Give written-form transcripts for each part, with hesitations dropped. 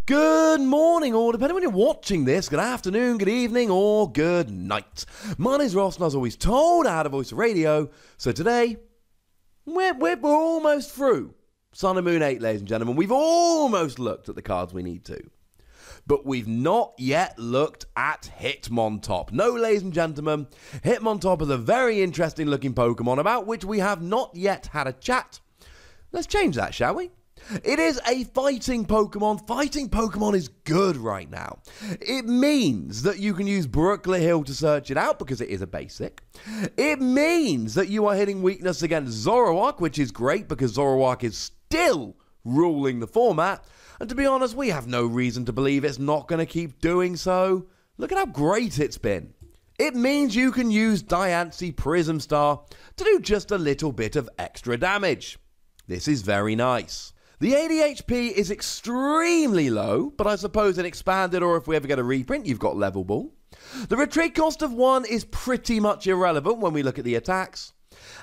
Good morning, or depending when you're watching this, good afternoon, good evening, or good night. My name's Ross, and as always told, I had a voice of radio. So today, we're almost through Sun and Moon 8, ladies and gentlemen. We've almost looked at the cards we need to. But we've not yet looked at Hitmontop. No, ladies and gentlemen, Hitmontop is a very interesting looking Pokemon about which we have not yet had a chat. Let's change that, shall we? It is a fighting Pokemon. Fighting Pokemon is good right now. It means that you can use Brooklet Hill to search it out because it is a basic. It means that you are hitting weakness against Zoroark, which is great because Zoroark is still ruling the format. And to be honest, we have no reason to believe it's not going to keep doing so. Look at how great it's been. It means you can use Diancie Prism Star to do just a little bit of extra damage. This is very nice. The ADHP is extremely low, but I suppose in Expanded or if we ever get a reprint, you've got Level Ball. The retreat cost of 1 is pretty much irrelevant when we look at the attacks.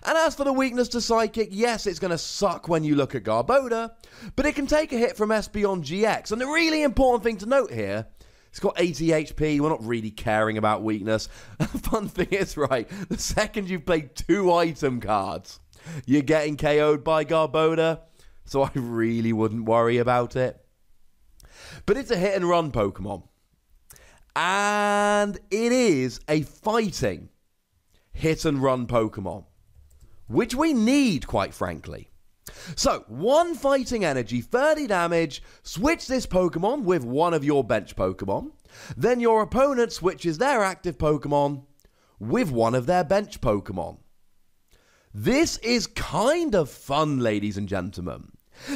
And as for the weakness to Psychic, yes, it's going to suck when you look at Garbodor, but it can take a hit from Espeon GX. And the really important thing to note here, it's got 80 HP, we're not really caring about weakness. The fun thing is, right, the second you've played 2 item cards, you're getting KO'd by Garbodor. So I really wouldn't worry about it. But it's a hit and run Pokemon. And it is a fighting hit and run Pokemon. Which we need, quite frankly. So, 1 fighting energy, 30 damage, switch this Pokemon with one of your bench Pokemon. Then your opponent switches their active Pokemon with one of their bench Pokemon. This is kind of fun, ladies and gentlemen.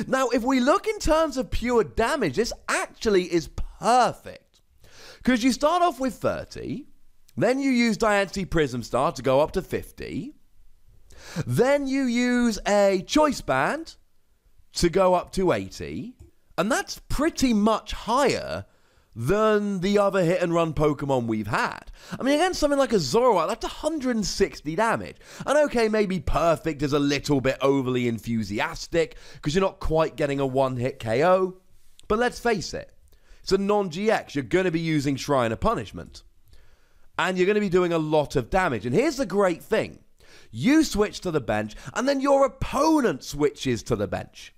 Now, if we look in terms of pure damage, this actually is perfect. Because you start off with 30, then you use Diancie Prism Star to go up to 50, then you use a Choice Band to go up to 80, and that's pretty much higher than the other hit and run Pokemon we've had. I mean, against something like a Zoroark, that's 160 damage. And okay, maybe perfect is a little bit overly enthusiastic because you're not quite getting a one-hit KO. But let's face it, it's a non-GX. You're going to be using Shrine of Punishment. And you're going to be doing a lot of damage. And here's the great thing. You switch to the bench, and then your opponent switches to the bench.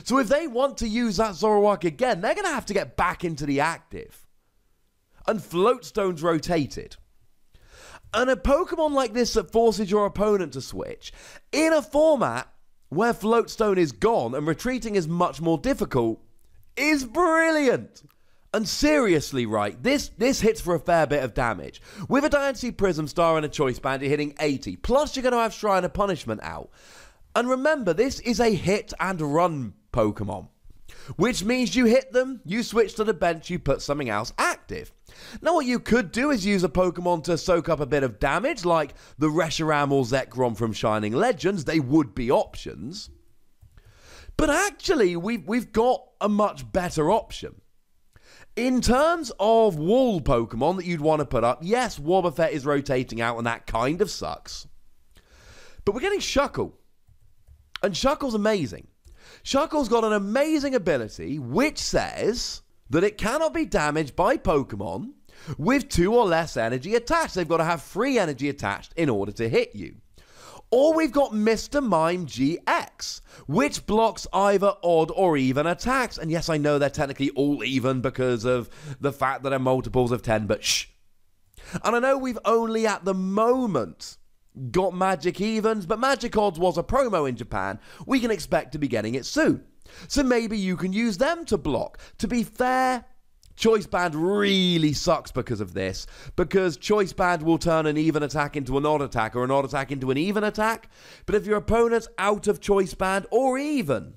So if they want to use that Zoroark again, they're going to have to get back into the active. And Floatstone's rotated. And a Pokemon like this that forces your opponent to switch, in a format where Floatstone is gone and retreating is much more difficult, is brilliant. And seriously, right, this hits for a fair bit of damage. With a Diancie Prism Star and a Choice Band, you're hitting 80. Plus, you're going to have Shrine of Punishment out. And remember, this is a hit and run Pokemon, which means you hit them, you switch to the bench, you put something else active. Now, what you could do is use a Pokemon to soak up a bit of damage, like the Reshiram or Zekrom from Shining Legends. They would be options. But actually, we've got a much better option. In terms of wall Pokemon that you'd want to put up, yes, Wobbuffet is rotating out, and that kind of sucks. But we're getting Shuckle. And Shuckle's amazing. Shuckle's got an amazing ability which says that it cannot be damaged by Pokemon with 2 or less energy attached. They've got to have 3 energy attached in order to hit you. Or we've got Mr. Mime GX, which blocks either odd or even attacks. And yes, I know they're technically all even because of the fact that they're multiples of 10, but shh. And I know we've only at the moment got Magic Evens, but Magic Odds was a promo in Japan. We can expect to be getting it soon. So maybe you can use them to block. To be fair, Choice Band really sucks because of this, because Choice Band will turn an even attack into an odd attack or an odd attack into an even attack. But if your opponent's out of Choice Band, or even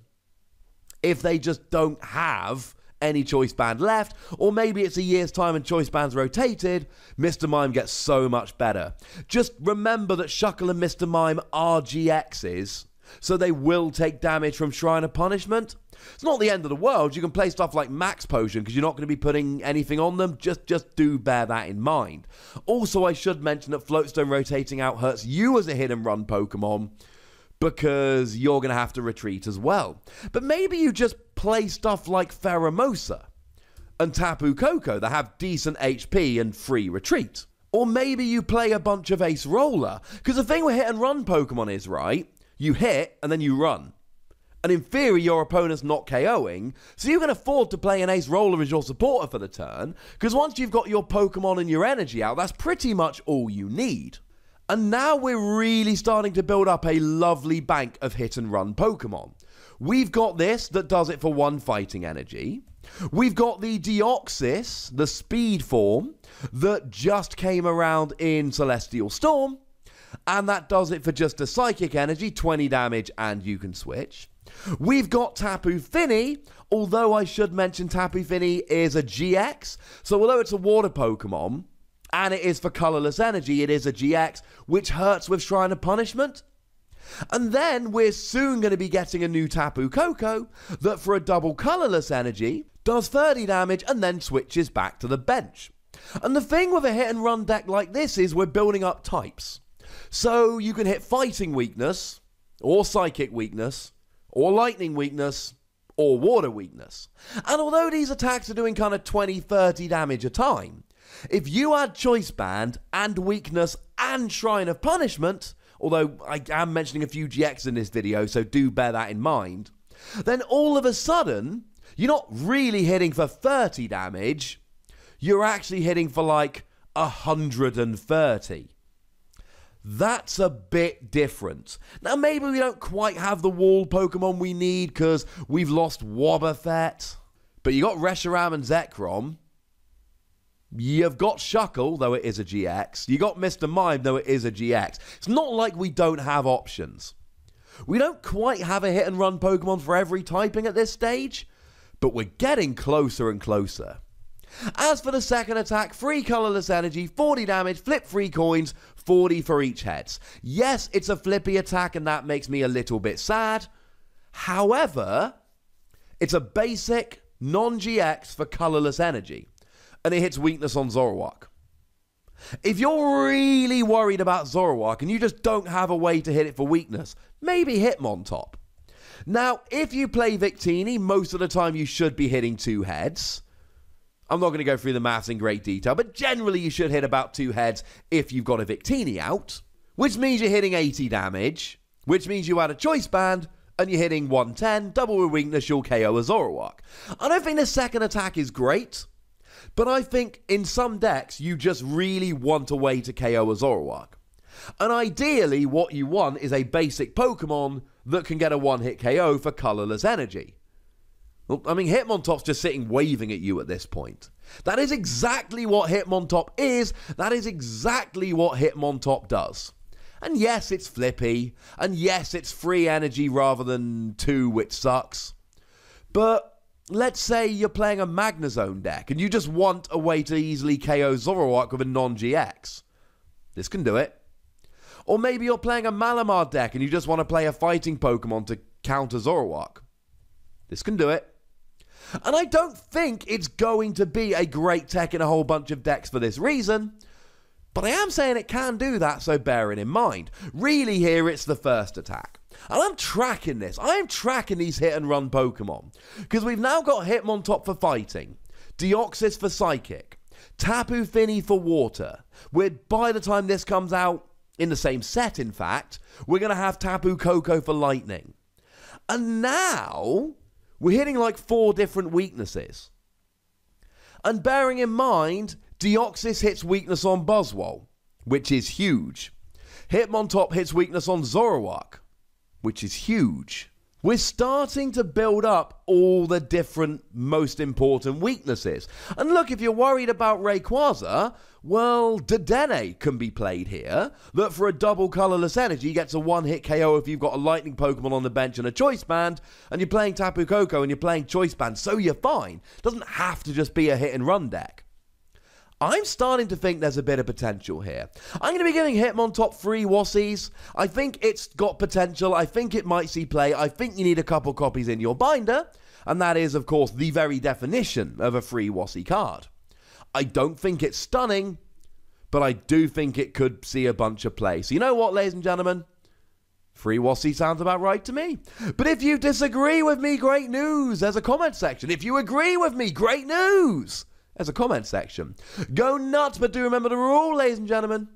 if they just don't have any Choice Band left, or maybe it's a year's time and Choice Band's rotated, Mr. Mime gets so much better. Just remember that Shuckle and Mr. Mime are GXs, so they will take damage from Shrine of Punishment. It's not the end of the world. You can play stuff like Max Potion because you're not going to be putting anything on them. Just do bear that in mind. Also, I should mention that Floatstone rotating out hurts you as a hit and run Pokemon because you're going to have to retreat as well. But maybe you just play stuff like Pheromosa and Tapu Koko that have decent HP and free retreat. Or maybe you play a bunch of Ace Roller, because the thing with hit and run Pokemon is, right, you hit and then you run. And in theory, your opponent's not KOing, so you can afford to play an Ace Roller as your supporter for the turn, because once you've got your Pokemon and your energy out, that's pretty much all you need. And now we're really starting to build up a lovely bank of hit and run Pokemon. We've got this that does it for 1 fighting energy. We've got the Deoxys, the speed form, that just came around in Celestial Storm, and that does it for just a psychic energy, 20 damage, and you can switch. We've got Tapu Fini, although I should mention Tapu Fini is a GX, so although it's a water Pokemon, and it is for colorless energy, it is a GX, which hurts with Shrine of Punishment. And then we're soon going to be getting a new Tapu Koko that for a double colorless energy does 30 damage and then switches back to the bench. And the thing with a hit and run deck like this is we're building up types. So you can hit fighting weakness, or psychic weakness, or lightning weakness, or water weakness. And although these attacks are doing kind of 20-30 damage a time, if you add Choice Band and weakness and Shrine of Punishment, although I am mentioning a few GX in this video, so do bear that in mind, then all of a sudden, you're not really hitting for 30 damage, you're actually hitting for like 130. That's a bit different. Now, maybe we don't quite have the wall Pokemon we need because we've lost Wobbuffet, but you got Reshiram and Zekrom. You've got Shuckle, though it is a GX. You got Mr. Mime, though it is a GX. It's not like we don't have options. We don't quite have a hit and run Pokemon for every typing at this stage, but we're getting closer and closer. As for the second attack, free colorless energy, 40 damage, flip 3 coins, 40 for each heads. Yes, it's a flippy attack and that makes me a little bit sad. However, it's a basic non-GX for colorless energy, and it hits weakness on Zoroark. If you're really worried about Zoroark and you just don't have a way to hit it for weakness, maybe Hitmontop. Now, if you play Victini, most of the time you should be hitting 2 heads. I'm not going to go through the maths in great detail, but generally you should hit about 2 heads if you've got a Victini out, which means you're hitting 80 damage, which means you add a Choice Band, and you're hitting 110, double with weakness, you'll KO a Zoroark. I don't think the second attack is great, but I think in some decks you just really want a way to KO a Zoroark. And ideally what you want is a basic Pokemon that can get a one-hit KO for colorless energy. Well, I mean, Hitmontop's just sitting waving at you at this point. That is exactly what Hitmontop is. That is exactly what Hitmontop does. And yes, it's flippy. And yes, it's free energy rather than 2, which sucks. But let's say you're playing a Magnezone deck and you just want a way to easily KO Zoroark with a non-GX. This can do it. Or maybe you're playing a Malamar deck and you just want to play a fighting Pokemon to counter Zoroark. This can do it. And I don't think it's going to be a great tech in a whole bunch of decks for this reason, but I am saying it can do that, so bear it in mind. Really here it's the first attack. And I'm tracking this. I'm tracking these hit and run Pokemon. Because we've now got Hitmontop for fighting, Deoxys for psychic, Tapu Fini for water. By the time this comes out, in the same set in fact, we're going to have Tapu Koko for lightning. And now we're hitting like 4 different weaknesses. And bearing in mind, Deoxys hits weakness on Buzzwole, which is huge. Hitmontop hits weakness on Zoroark, which is huge. We're starting to build up all the different most important weaknesses. And look, if you're worried about Rayquaza, well, Dedenne can be played here. That for a double colorless energy gets a one-hit KO if you've got a lightning Pokemon on the bench and a Choice Band, and you're playing Tapu Koko and you're playing Choice Band, so you're fine. Doesn't have to just be a hit and run deck. I'm starting to think there's a bit of potential here. I'm going to be giving Hitmontop 3 Wassies. I think it's got potential. I think it might see play. I think you need a couple copies in your binder. And that is, of course, the very definition of a free Wassie card. I don't think it's stunning, but I do think it could see a bunch of play. So you know what, ladies and gentlemen? Free Wassy sounds about right to me. But if you disagree with me, great news. There's a comment section. If you agree with me, great news. There's a comment section. Go nuts, but do remember the rule, ladies and gentlemen.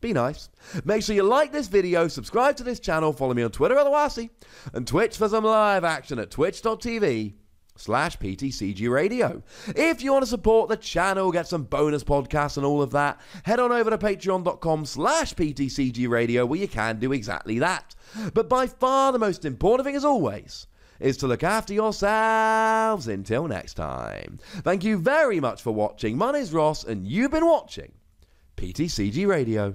Be nice. Make sure you like this video, subscribe to this channel, follow me on Twitter at The Wassy, and Twitch for some live action at twitch.tv/PTCG Radio. If you want to support the channel, get some bonus podcasts and all of that, head on over to patreon.com/PTCG Radio, where you can do exactly that. But by far the most important thing, as always, is to look after yourselves. Until next time. Thank you very much for watching. My name's Ross, and you've been watching PTCG Radio.